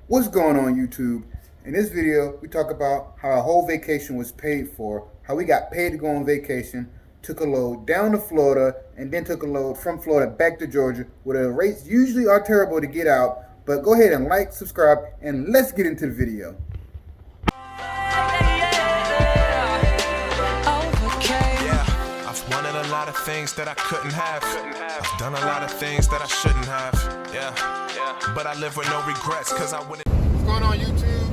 What's going on YouTube? In this video, we talk about how our whole vacation was paid for, how we got paid to go on vacation, took a load down to Florida, and then took a load from Florida back to Georgia, where the rates usually are terrible to get out. But go ahead and like, subscribe, and let's get into the video. I've wanted a lot of things that I couldn't have. I've done a lot of things that I shouldn't have. But I live with no regrets because I wouldn't. What's going on YouTube?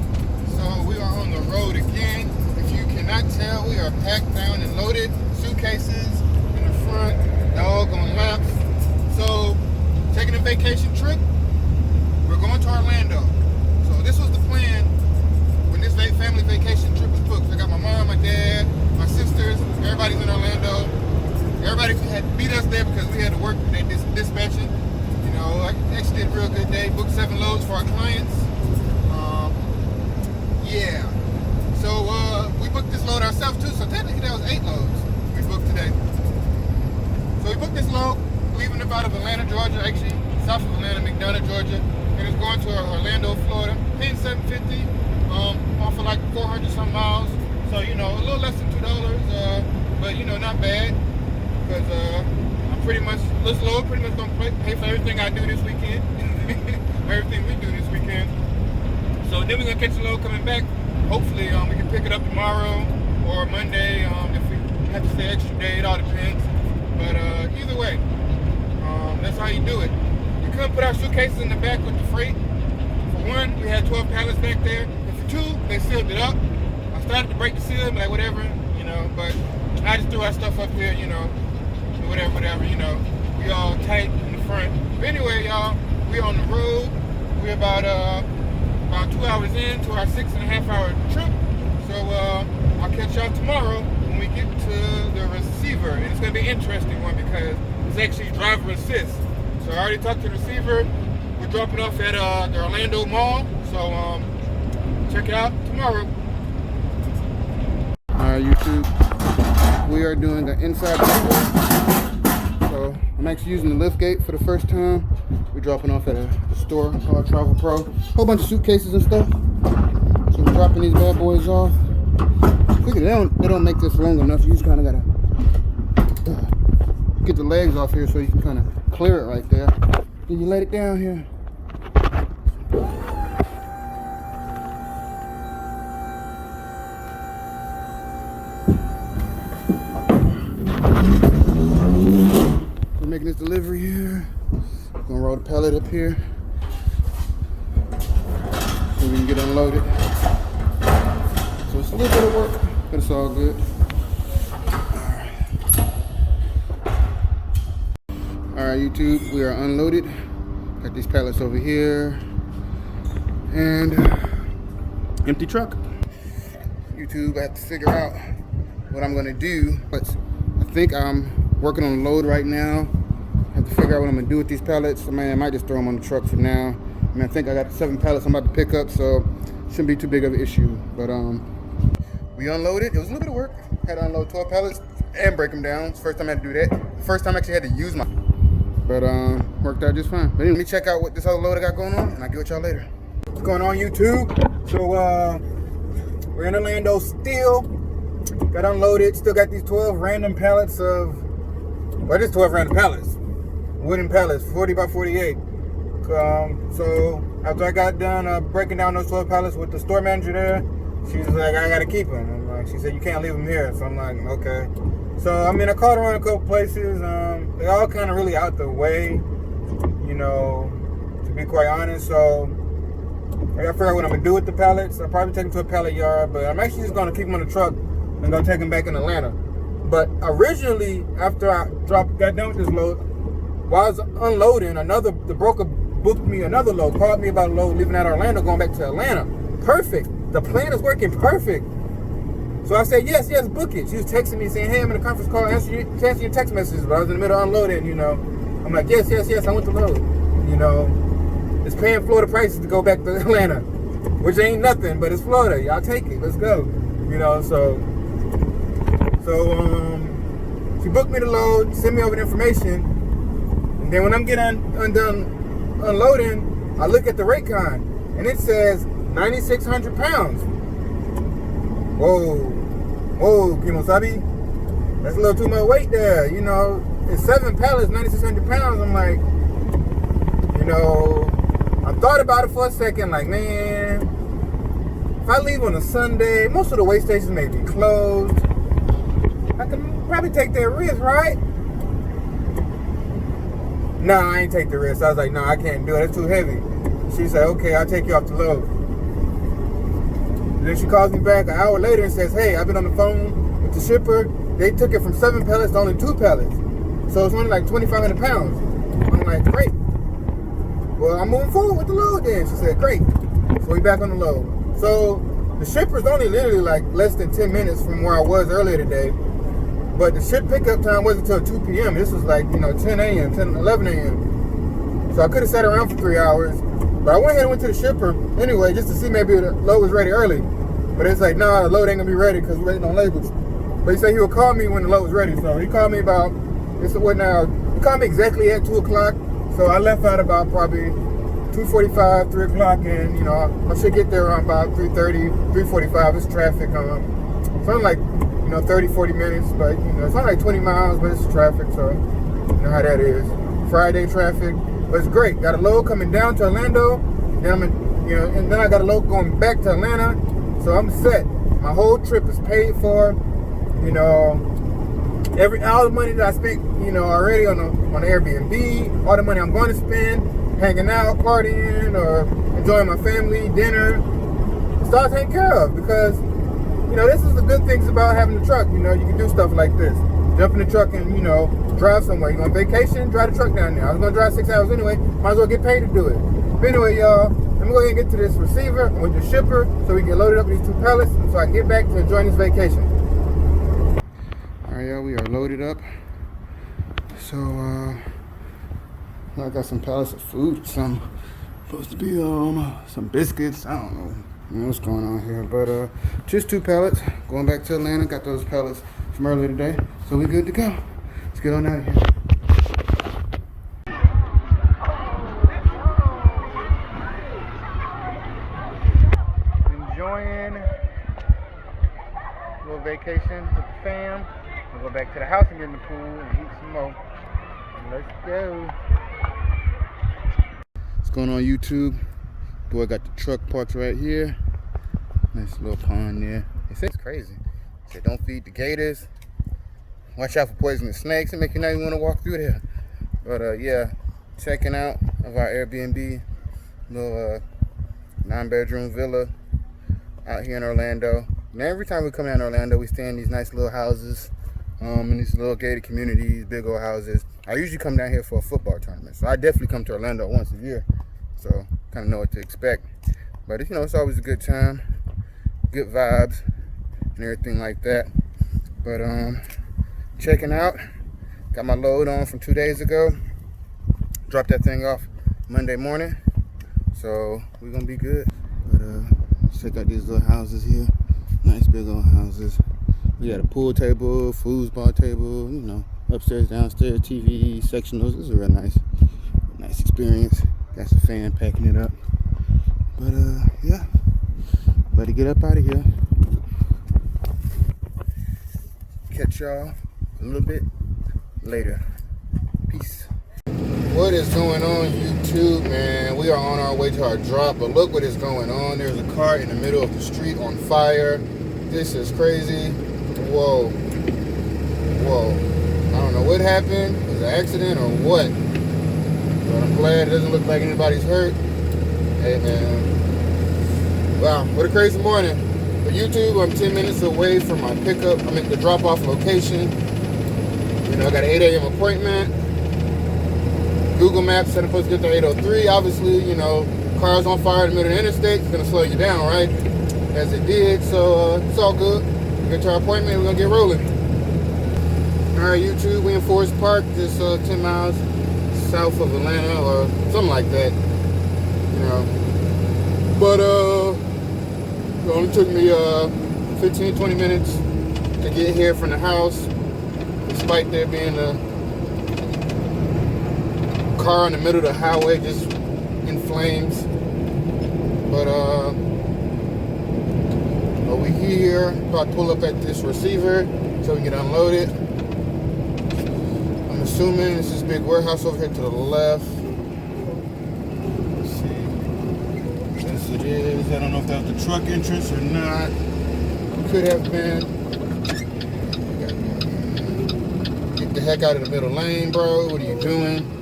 So we are on the road again. If you cannot tell, we are packed down and loaded. Suitcases in the front, dog on laps. So taking a vacation trip, we're going to Orlando. So this was the plan when this family vacation trip was booked. I got my mom, my dad, my sisters, everybody's in Orlando. Everybody had beat us there because we had to work dispatching. You know, I actually did a real good day. Booked 7 loads for our clients. Yeah. So we booked this load ourselves too. So technically that was 8 loads we booked today. So we booked this load, leaving up out of Atlanta, Georgia, actually south of Atlanta, McDonough, Georgia, and it's going to Orlando, Florida. Paying $750, off of like 400 some miles. So you know, a little less than $2, but you know, not bad. Because I'm pretty much, this load pretty much gonna pay for everything I do this weekend. Everything we do this weekend. So then we're gonna catch the load coming back. Hopefully we can pick it up tomorrow or Monday. If we have to stay extra day, it all depends. But either way, that's how you do it. We couldn't put our suitcases in the back with the freight. For one, we had 12 pallets back there. And for two, they sealed it up. I started to break the seal, like whatever, you know, but I just threw our stuff up here, you know, whatever, you know. We all tight in the front. But anyway, y'all, we're on the road. We're about 2 hours into our 6.5 hour trip. So I'll catch y'all tomorrow when we get to the receiver. And it's gonna be an interesting one because it's actually driver assist. So I already talked to the receiver. We're dropping off at the Orlando Mall. So check it out tomorrow. Alright YouTube, we are doing an inside tour. So I'm actually using the lift gate for the first time. We're dropping off at a store called Travel Pro. Whole bunch of suitcases and stuff. So we're dropping these bad boys off. Figure they don't make this long enough. You just kind of gotta get the legs off here so you can kind of clear it right there. Then you let it down here. We're making this delivery here. We're gonna roll the pallet up here so we can get unloaded. So it's a little bit of work, but it's all good. Alright YouTube, we are unloaded. Got these pallets over here. And empty truck. YouTube, I have to figure out what I'm gonna do. But I think I'm working on a load right now. I have to figure out what I'm gonna do with these pallets. I might just throw them on the truck for now. I mean, I think I got 7 pallets I'm about to pick up, so shouldn't be too big of an issue. But we unloaded. It was a little bit of work. Had to unload 12 pallets and break them down. It's the first time I had to do that. First time I actually had to use my. But worked out just fine. But anyway, let me check out what this other load I got going on, and I'll get with y'all later. What's going on YouTube? So we're in Orlando still. Got unloaded. Still got these 12 random pallets of. Well, just 12 random pallets. Wooden pallets, 40 by 48. So after I got done breaking down those 12 pallets with the store manager there, she was like, I gotta keep them. I'm like, she said, you can't leave them here. So I'm like, okay. So I mean, I called around a couple places. They all kind of really out the way, you know, to be quite honest. So I gotta figure out what I'm gonna do with the pallets. I'll probably take them to a pallet yard, but I'm actually just gonna keep them on the truck and go take them back in Atlanta. But originally, after I got done with this load, while I was unloading, the broker booked me another load, called me about a load leaving out of Orlando, going back to Atlanta. Perfect. The plan is working perfect. So I said, yes, book it. She was texting me saying, hey, I'm in a conference call, answer your text messages. But I was in the middle of unloading, you know. I'm like, yes, I went to load. You know, it's paying Florida prices to go back to Atlanta, which ain't nothing, but it's Florida. Y'all take it. Let's go. You know, so she booked me the load, sent me over the information, and then when I'm getting undone unloading, I look at the rate con, and it says 9,600 pounds. Whoa, Kimosabi. That's a little too much weight there. You know, it's 7 pallets, 9,600 pounds. I'm like, you know, I thought about it for a second, like, man, if I leave on a Sunday, most of the weigh stations may be closed. I can probably take that risk, right? Nah, I ain't take the risk. I was like, no, I can't do it. It's too heavy. She said, okay, I'll take you off the load. Then she calls me back an hour later and says, hey, I've been on the phone with the shipper. They took it from 7 pallets to only 2 pallets. So it's only like 2,500 pounds. I'm like, great. Well, I'm moving forward with the load then. She said, great. So we back on the load. So the shipper's only literally like less than 10 minutes from where I was earlier today. But the ship pickup time wasn't until 2 p.m. This was like, 10 a.m., 10, 11 a.m. So I could have sat around for 3 hours. But I went ahead and went to the shipper anyway, just to see maybe the load was ready early. But it's like, nah, the load ain't gonna be ready because we're waiting on labels. But he said he would call me when the load was ready. So he called me about, he called me exactly at 2 o'clock. So I left out about probably 2:45, 3 o'clock, and I should get there around about 3:30, 3:45. It's traffic. It's only like 30, 40 minutes, but it's only like 20 miles, but it's traffic, so you know how that is. Friday traffic, but it's great. Got a load coming down to Orlando, then and then I got a load going back to Atlanta, so I'm set. My whole trip is paid for. All the money that I spent, already on Airbnb, all the money I'm going to spend, hanging out, partying, or enjoying my family, dinner, it's all taken care of because, this is the good things about having a truck. You can do stuff like this. Jump in the truck and, drive somewhere. You go on vacation, drive the truck down there. I was going to drive 6 hours anyway. Might as well get paid to do it. But anyway, y'all, let me go ahead and get to this receiver with the shipper so we can get loaded up with these 2 pallets so I can get back to enjoying this vacation. Alright, y'all, we are loaded up. So, I got some pallets of food. Some supposed to be some biscuits. I don't know what's going on here, but just 2 pallets. Going back to Atlanta. Got those pallets from earlier today, so we good to go. Let's get on out of here. Enjoying a little vacation with the fam. We'll go back to the house and get in the pool and eat some more. Let's go. What's going on, YouTube? Boy, got the truck parked right here. Nice little pond there. They say it's crazy. They say don't feed the gators. Watch out for poisonous snakes. It make you not even want to walk through there. But yeah, checking out of our Airbnb, little 9-bedroom villa out here in Orlando. Now every time we come down to Orlando, we stay in these nice little houses, in these little gated communities, big old houses. I usually come down here for a football tournament, so I definitely come to Orlando once a year. So kind of know what to expect. But it's always a good time, good vibes, and everything like that. But checking out, got my load on from 2 days ago. Dropped that thing off Monday morning, so we're gonna be good. But check out these little houses here, nice big old houses. We got a pool table, foosball table, upstairs, downstairs, TV, sectionals. This is a real nice experience. Got some fan packing it up. But yeah, better get up out of here. Catch y'all a little bit later. Peace. What is going on, YouTube, man? We are on our way to our drop, but look what is going on. There's a car in the middle of the street on fire. This is crazy. Whoa. I don't know what happened. Was it an accident or what? But I'm glad it doesn't look like anybody's hurt. Hey, man. Wow, what a crazy morning. For YouTube, I'm 10 minutes away from my pickup. I'm at the drop-off location. I got an 8 a.m. appointment. Google Maps said I'm supposed to get there 8:03. Obviously, cars on fire in the middle of the interstate. It's going to slow you down, right? As it did, so it's all good. We get to our appointment, we're going to get rolling. Alright, YouTube, we in Forest Park, just 10 miles south of Atlanta, or something like that. But it only took me 15-20 minutes to get here from the house, despite there being a car in the middle of the highway just in flames. But over here, about to pull up at this receiver so we can unload it. I'm assuming this is big warehouse over here to the left. Let's see. Yes, it is. I don't know if that was the truck entrance or not. It could have been. Get the heck out of the middle lane, bro. What are you doing?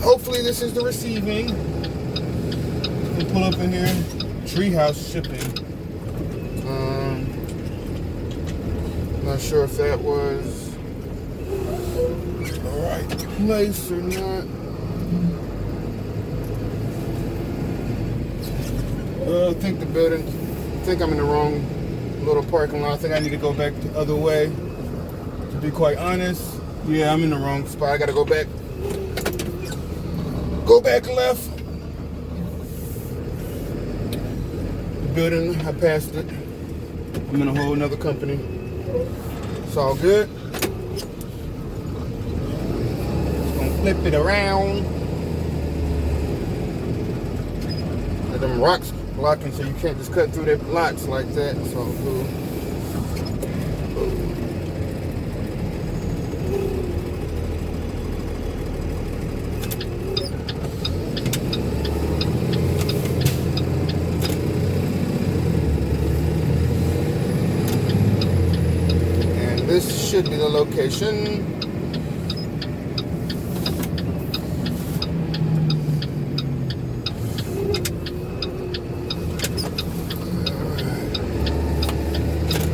Hopefully this is the receiving. We pull up in here. Treehouse shipping. Not sure if that was the right place or not. I think the building. I think I'm in the wrong little parking lot. I think I need to go back the other way. To be quite honest, yeah, I'm in the wrong spot. I gotta go back. Go back left. The building, I passed it. I'm in a whole nother company. It's all good. Just gonna flip it around. Let them rocks blocking so you can't just cut through their blocks like that. It's all cool. This should be the location.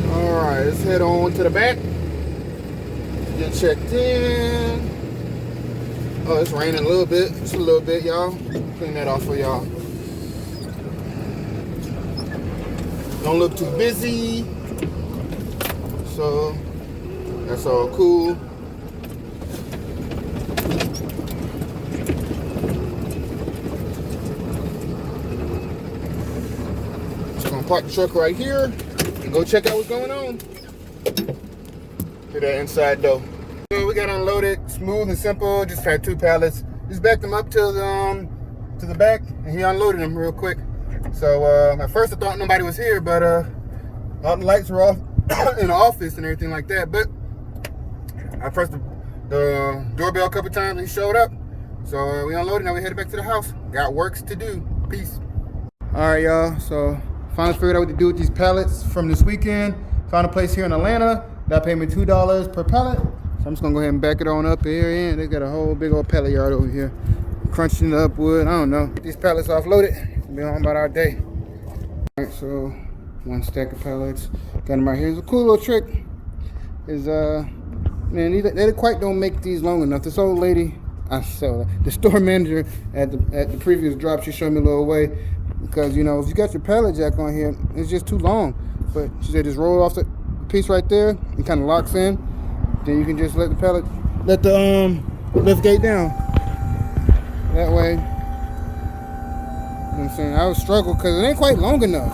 Alright, let's head on to the back. Get checked in. Oh, it's raining a little bit. Just a little bit, y'all. Clean that off for y'all. Don't look too busy. So that's all cool. Just gonna park the truck right here and go check out what's going on. To that inside door. So we got unloaded, smooth and simple. Just had 2 pallets. Just backed them up to the back, and he unloaded them real quick. So at first I thought nobody was here, but all the lights were off in the office and everything like that. But I pressed the doorbell a couple times and he showed up. So we unloaded, now we headed back to the house. Got works to do. Peace. Alright, y'all. So finally figured out what to do with these pallets from this weekend. Found a place here in Atlanta that paid me $2 per pallet. So I'm just gonna go ahead and back it on up here. And they got a whole big old pallet yard over here. Crunching up wood. I don't know. Get these pallets offloaded. Be on about our day. Alright, so 1 stack of pallets. Got them right here. It's a cool little trick. Is man, they quite don't make these long enough. This old lady, the store manager at the previous drop, she showed me a little way, because you know if you got your pallet jack on here, it's just too long. But she said just roll off the piece right there. It kind of locks in. Then you can just let the lift gate down. That way, you know what I'm saying? I would struggle because it ain't quite long enough.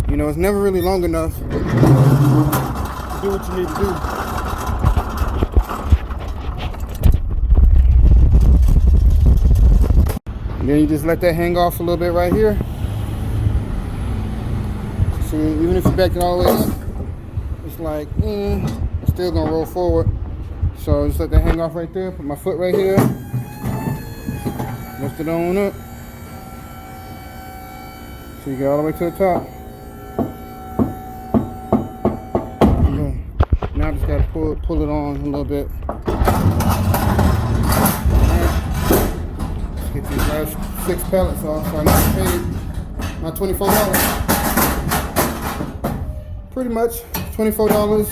You know, it's never really long enough to do what you need to do. And then you just let that hang off a little bit right here. See, even if you back it all the way up, it's like, it's still gonna roll forward. So just let that hang off right there. Put my foot right here. Lift it on up. So you get all the way to the top. Now I just gotta pull it on a little bit. Let's get these last 6 pallets off so I need to pay my $24. Pretty much $24.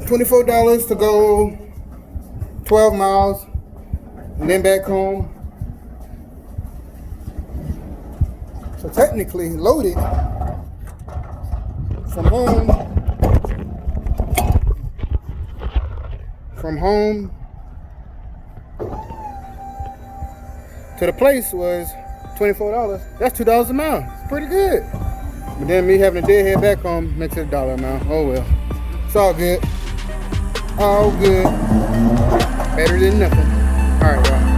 $24 to go 12 miles and then back home. So technically loaded from home to the place was $24. That's $2 a mile. It's pretty good. But then me having a deadhead back home makes it $1 a mile. Oh well. It's all good. All good. Better than nothing. All right, y'all.